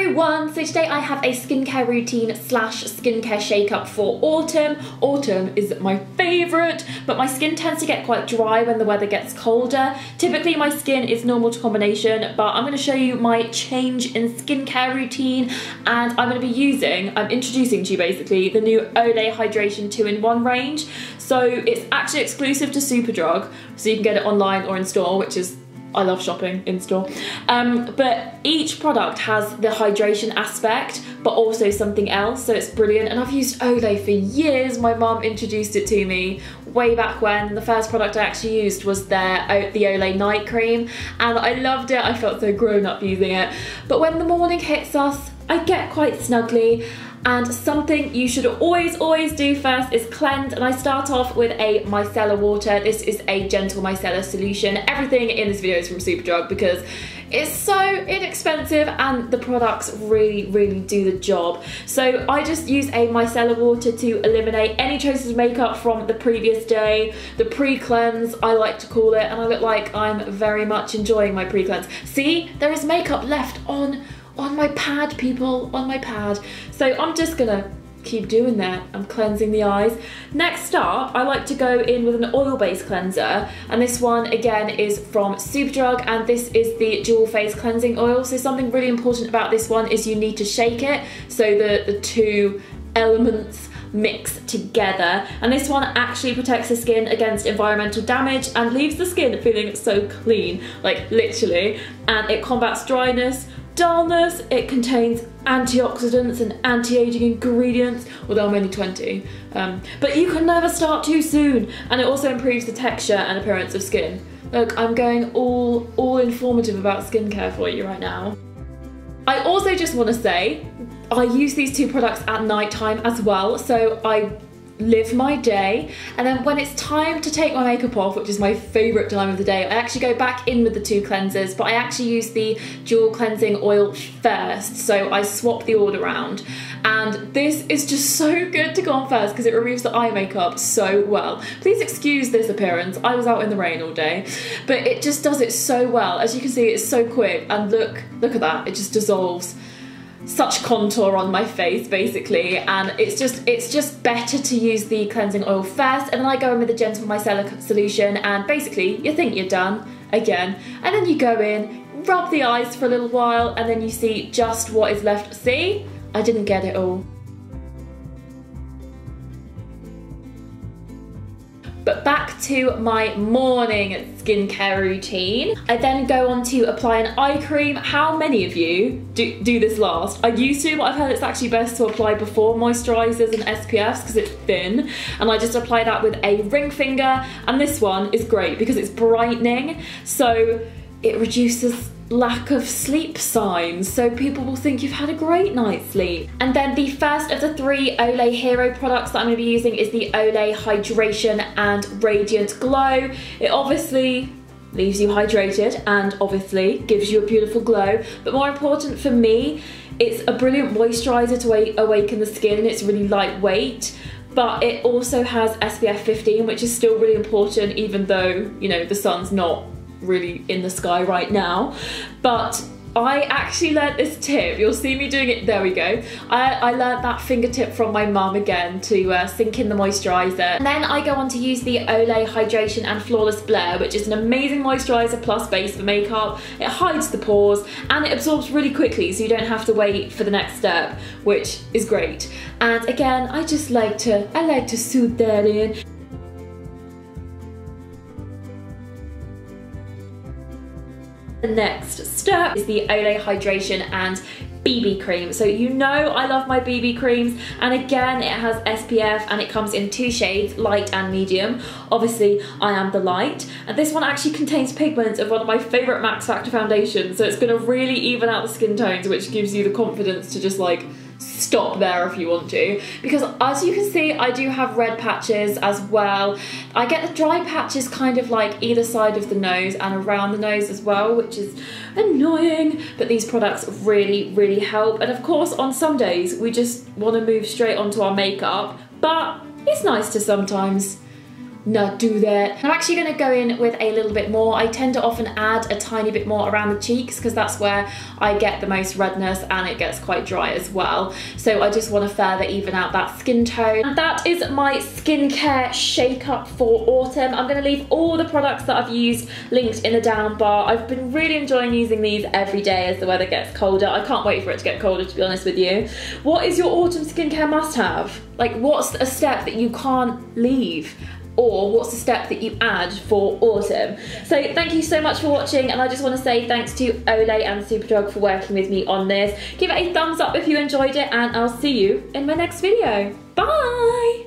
everyone! So today I have a skincare routine slash skincare shake-up for autumn. Autumn is my favourite, but my skin tends to get quite dry when the weather gets colder. Typically my skin is normal to combination, but I'm going to show you my change in skincare routine, and I'm going to be I'm introducing to you basically the new Olay Hydration 2-in-1 range. So it's actually exclusive to Superdrug, so you can get it online or in store, which is I love shopping in store. But each product has the hydration aspect, but also something else, so it's brilliant. And I've used Olay for years. My mum introduced it to me way back when. The first product I actually used was the Olay night cream, and I loved it. I felt so grown up using it. But when the morning hits us, I get quite snuggly. And something you should always do first is cleanse, and I start off with a micellar water. This is a gentle micellar solution. Everything in this video is from Superdrug because it's so inexpensive and the products really do the job. So I just use a micellar water to eliminate any traces of makeup from the previous day, the pre-cleanse I like to call it, and I look like I'm very much enjoying my pre-cleanse. See, there is makeup left on my pad, people, on my pad. So I'm just gonna keep doing that. I'm cleansing the eyes. Next up, I like to go in with an oil-based cleanser, and this one again is from Superdrug, and this is the dual phase cleansing oil. So something really important about this one is you need to shake it so the two elements mix together, and this one actually protects the skin against environmental damage and leaves the skin feeling so clean, like literally, and it combats dryness, dullness. It contains antioxidants and anti-aging ingredients, although I'm only 20, but you can never start too soon. And it also improves the texture and appearance of skin. Look, I'm going all informative about skincare for you right now. I also just want to say I use these two products at night time as well, so I live my day, and then when it's time to take my makeup off, which is my favourite time of the day, I actually go back in with the two cleansers, but I actually use the dual cleansing oil first, so I swap the order around. And this is just so good to go on first because it removes the eye makeup so well. Please excuse this appearance, I was out in the rain all day, but it just does it so well. As you can see, it's so quick, and look at that, it just dissolves. Such contour on my face basically, and it's just better to use the cleansing oil first, and then I go in with the gentle micellar solution, and basically you think you're done again, and then you go in, rub the eyes for a little while, and then you see just what is left. See, I didn't get it all. But back to my morning skincare routine. I then go on to apply an eye cream. How many of you do this last? I used to, but I've heard it's actually best to apply before moisturisers and SPFs because it's thin. And I just apply that with a ring finger. And this one is great because it's brightening. So it reduces lack of sleep signs, so people will think you've had a great night's sleep. And then the first of the three Olay hero products that I'm going to be using is the Olay Hydration and Radiant Glow. It obviously leaves you hydrated and obviously gives you a beautiful glow, but more important for me, it's a brilliant moisturiser to awaken the skin, and it's really lightweight. But it also has SPF 15, which is still really important, even though, you know, the sun's not really in the sky right now. But I actually learnt this tip. You'll see me doing it. There we go. I learnt that fingertip from my mum again to sink in the moisturiser. And then I go on to use the Olay Hydration and Flawless Blur, which is an amazing moisturiser plus base for makeup. It hides the pores and it absorbs really quickly, so you don't have to wait for the next step, which is great. And again, I like to soothe that in. The next step is the Olay Hydration and BB cream. So you know I love my BB creams, and again it has SPF and it comes in two shades, light and medium. Obviously I am the light, and this one actually contains pigments of one of my favourite Max Factor foundations, so it's going to really even out the skin tones, which gives you the confidence to just like stop there if you want to, because as you can see I do have red patches as well. I get the dry patches kind of like either side of the nose and around the nose as well, which is annoying, but these products really help. And of course on some days we just want to move straight onto our makeup, but it's nice to sometimes not do that. I'm actually going to go in with a little bit more. I tend to often add a tiny bit more around the cheeks because that's where I get the most redness and it gets quite dry as well. So I just want to further even out that skin tone. And that is my skincare shake-up for autumn. I'm going to leave all the products that I've used linked in the down bar. I've been really enjoying using these every day as the weather gets colder. I can't wait for it to get colder, to be honest with you. What is your autumn skincare must-have? Like, what's a step that you can't leave? Or what's the step that you add for autumn? So thank you so much for watching, and I just want to say thanks to Olay and Superdrug for working with me on this. Give it a thumbs up if you enjoyed it, and I'll see you in my next video. Bye!